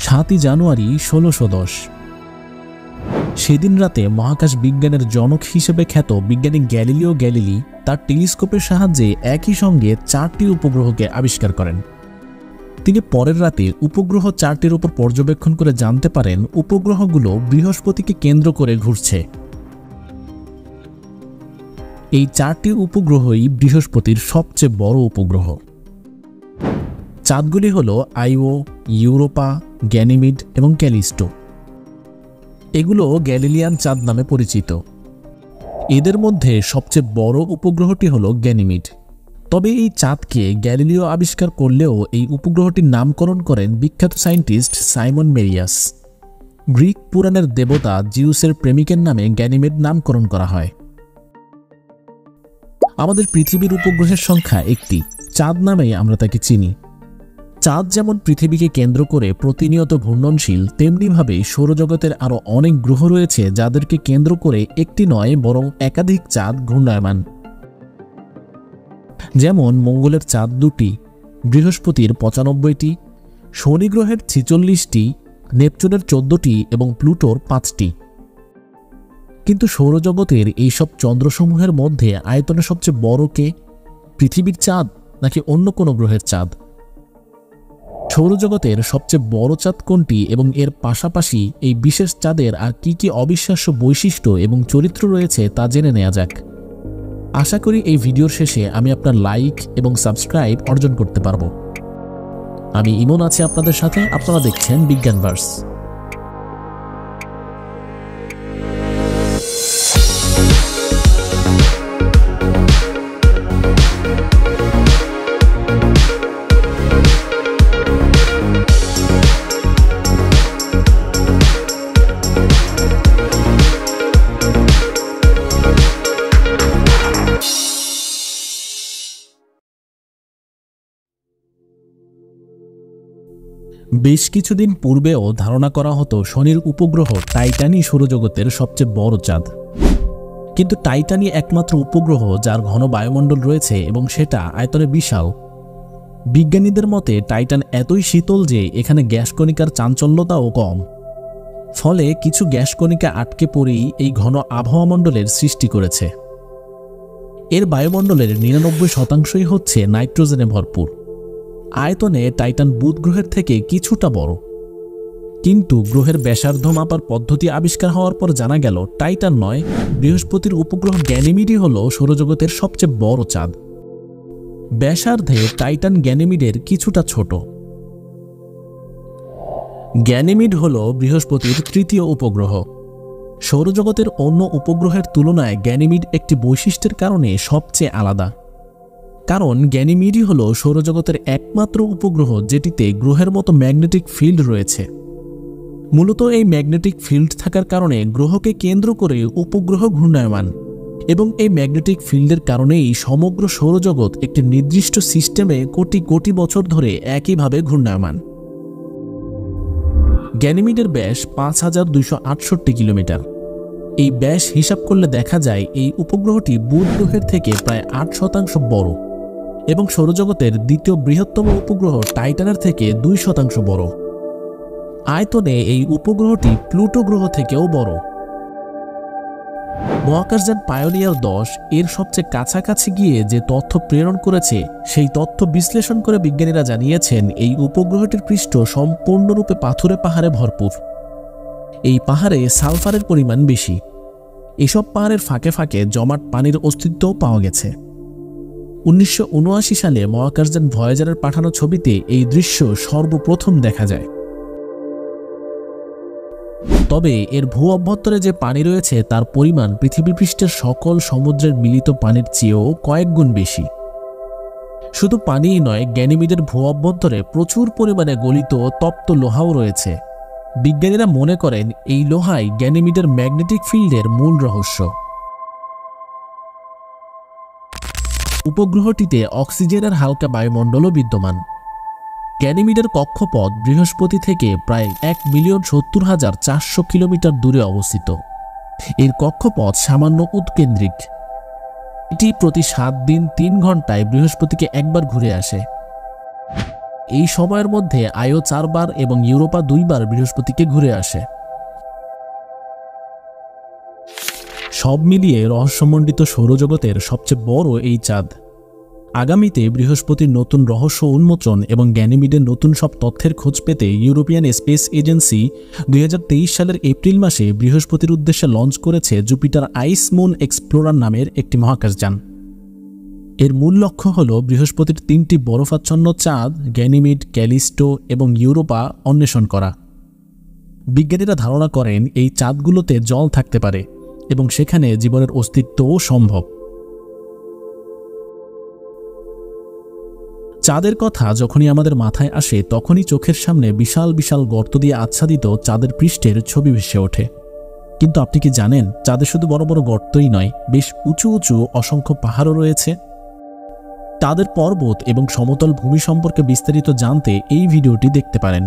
7ই জানুয়ারি 1610। সেদিন রাতে মহাকাশ বিজ্ঞানের জনক হিসেবে খ্যাত বিজ্ঞানী গ্যালিলিও গ্যালিলি তার টেলিস্কোপের সাহায্যে একই সঙ্গে 4টি উপগ্রহকে আবিষ্কার করেন। তিনি পরের রাতে উপগ্রহ 4টির উপর পর্যবেক্ষণ করে জানতে পারেন উপগ্রহগুলো বৃহস্পতিকে কেন্দ্র করে ঘুরছে। এই 4টি উপগ্রহই বৃহস্পতির সবচেয়ে বড় উপগ্রহ। চাঁদগুলি হল আইও, ইউরোপা, গ্যানিমিড এবং ক্যালিস্টো। এগুলো গ্যালিলিয়ান চাঁদ নামে পরিচিত। এদের মধ্যে সবচেয়ে বড় উপগ্রহটি হল গ্যানিমিড। তবে এই চাঁদকে গ্যালিলিও আবিষ্কার করলেও এই উপগ্রহটির নামকরণ করেন বিখ্যাত সায়েন্টিস্ট সাইমন মেরিয়াস। গ্রিক পুরাণের দেবতা জিউসের প্রেমিকের নামে গ্যানিমিড নামকরণ করা হয়। আমাদের পৃথিবীর উপগ্রহের সংখ্যা 1টি। চাঁদ নামেই আমরা তাকে চিনি। চাঁদ যেমন পৃথিবীকে কেন্দ্র করে প্রতিনিয়ত ঘূর্ণনশীল, তেমনিভাবে সৌরজগতের আরও অনেক গ্রহ রয়েছে যাদেরকে কেন্দ্র করে একটি নয় বরং একাধিক চাঁদ ঘূর্ণায়মান। যেমন মঙ্গলের চাঁদ 2টি, বৃহস্পতির 95টি, শনি গ্রহের 46টি, নেপচুনের 14টি এবং প্লুটোর 5টি। কিন্তু সৌরজগতের এইসব চন্দ্রসমূহের মধ্যে আয়তনে সবচেয়ে বড় কে? পৃথিবীর চাঁদ নাকি অন্য কোনো গ্রহের চাঁদ? সৌরজগতের সবচেয়ে বড় চাঁদ কোনটি এবং এর পাশাপাশি এই বিশেষ চাঁদের আর কি কি অবিশ্বাস্য বৈশিষ্ট্য এবং চরিত্র রয়েছে তা জেনে নেওয়া যাক। আশা করি এই ভিডিওর শেষে আমি আপনার লাইক এবং সাবস্ক্রাইব অর্জন করতে পারব। আমি ইমন আছি আপনাদের সাথে। আপনারা দেখছেন বিজ্ঞানভার্স। বেশ কিছুদিন পূর্বেও ধারণা করা হতো শনির উপগ্রহ টাইটানই সৌরজগতের সবচেয়ে বড় চাঁদ। কিন্তু টাইটানই একমাত্র উপগ্রহ যার ঘন বায়ুমণ্ডল রয়েছে এবং সেটা আয়তনে বিশাল। বিজ্ঞানীদের মতে টাইটান এতই শীতল যে এখানে গ্যাস কণিকার চাঞ্চল্যতাও কম। ফলে কিছু গ্যাস কণিকা আটকে পড়েই এই ঘন আবহাওয়ামণ্ডলের সৃষ্টি করেছে। এর বায়ুমণ্ডলের 99% হচ্ছে নাইট্রোজেনে ভরপুর। আয়তনে টাইটান বুধ গ্রহের থেকে কিছুটা বড়। কিন্তু গ্রহের ব্যাসার্ধ মাপার পদ্ধতি আবিষ্কার হওয়ার পর জানা গেল টাইটান নয়, বৃহস্পতির উপগ্রহ গ্যানিমিডই হল সৌরজগতের সবচেয়ে বড় চাঁদ। ব্যাসার্ধে টাইটান গ্যানিমিডের কিছুটা ছোট। গ্যানিমিড হল বৃহস্পতির 3য় উপগ্রহ। সৌরজগতের অন্য উপগ্রহের তুলনায় গ্যানিমিড একটি বৈশিষ্ট্যের কারণে সবচেয়ে আলাদা। কারণ গ্যানিমিডই হল সৌরজগতের একমাত্র উপগ্রহ যেটিতে গ্রহের মতো ম্যাগনেটিক ফিল্ড রয়েছে। মূলত এই ম্যাগনেটিক ফিল্ড থাকার কারণে গ্রহকে কেন্দ্র করে উপগ্রহ ঘূর্ণায়মান এবং এই ম্যাগনেটিক ফিল্ডের কারণেই সমগ্র সৌরজগৎ একটি নির্দিষ্ট সিস্টেমে কোটি কোটি বছর ধরে একইভাবে ঘূর্ণায়মান। গ্যানিমিডের ব্যাস 5268 কিলোমিটার। এই ব্যাস হিসাব করলে দেখা যায় এই উপগ্রহটি বুধ গ্রহের থেকে প্রায় 8% বড় এবং সৌরজগতের দ্বিতীয় বৃহত্তম উপগ্রহ টাইটানের থেকে 2% বড়। আয়তনে এই উপগ্রহটি প্লুটো গ্রহ থেকেও বড়। মহাকাশযান পায়োনিয়ার 10 এর সবচেয়ে কাছাকাছি গিয়ে যে তথ্য প্রেরণ করেছে সেই তথ্য বিশ্লেষণ করে বিজ্ঞানীরা জানিয়েছেন এই উপগ্রহটির পৃষ্ঠ সম্পূর্ণরূপে পাথুরে পাহাড়ে ভরপুর। এই পাহাড়ে সালফারের পরিমাণ বেশি। এসব পাহাড়ের ফাঁকে ফাঁকে জমাট পানির অস্তিত্বও পাওয়া গেছে। 1979 সালে মহাকাশযান ভয়েজারের পাঠানো ছবিতে এই দৃশ্য সর্বপ্রথম দেখা যায়। তবে এর ভূ অভ্যন্তরে যে পানি রয়েছে তার পরিমাণ পৃথিবী পৃষ্ঠের সকল সমুদ্রের মিলিত পানির চেয়েও কয়েক গুণ বেশি। শুধু পানিই নয়, গ্যানিমিডের ভূ অভ্যন্তরে প্রচুর পরিমাণে গলিত তপ্ত লোহাও রয়েছে। বিজ্ঞানীরা মনে করেন এই লোহাই গ্যানিমিডের ম্যাগনেটিক ফিল্ডের মূল রহস্য। উপগ্রহটিতে অক্সিজেনের হালকা বায়ুমণ্ডলও বিদ্যমান। গ্যানিমিডের কক্ষপথ বৃহস্পতি থেকে প্রায় 1,70,400 কিলোমিটার দূরে অবস্থিত। এর কক্ষপথ সামান্য উৎকেন্দ্রিক। এটি প্রতি 7 দিন 3 ঘন্টায় বৃহস্পতিকে একবার ঘুরে আসে। এই সময়ের মধ্যে আইও 4 বার এবং ইউরোপা 2 বার বৃহস্পতিকে ঘুরে আসে। সব মিলিয়ে রহস্যমণ্ডিত সৌরজগতের সবচেয়ে বড় এই চাঁদ। আগামীতে বৃহস্পতির নতুন রহস্য উন্মোচন এবং গ্যানিমিডের নতুন সব তথ্যের খোঁজ পেতে ইউরোপিয়ান স্পেস এজেন্সি 2023 সালের এপ্রিল মাসে বৃহস্পতির উদ্দেশ্যে লঞ্চ করেছে জুপিটার আইস মুন এক্সপ্লোরার নামের একটি মহাকাশযান। এর মূল লক্ষ্য হল বৃহস্পতির 3টি বরফাচ্ছন্ন চাঁদ গ্যানিমিড, ক্যালিস্টো এবং ইউরোপা অন্বেষণ করা। বিজ্ঞানীরা ধারণা করেন এই চাঁদগুলোতে জল থাকতে পারে এবং সেখানে জীবনের অস্তিত্বও সম্ভব। চাঁদের কথা যখনই আমাদের মাথায় আসে তখনই চোখের সামনে বিশাল বিশাল গর্ত দিয়ে আচ্ছাদিত চাঁদের পৃষ্ঠের ছবি ভেসে ওঠে। কিন্তু আপনি কি জানেন, চাঁদে শুধু বড় বড় গর্তই নয়, বেশ উঁচু উঁচু অসংখ্য পাহাড়ও রয়েছে। চাঁদের পর্বত এবং সমতল ভূমি সম্পর্কে বিস্তারিত জানতে এই ভিডিওটি দেখতে পারেন।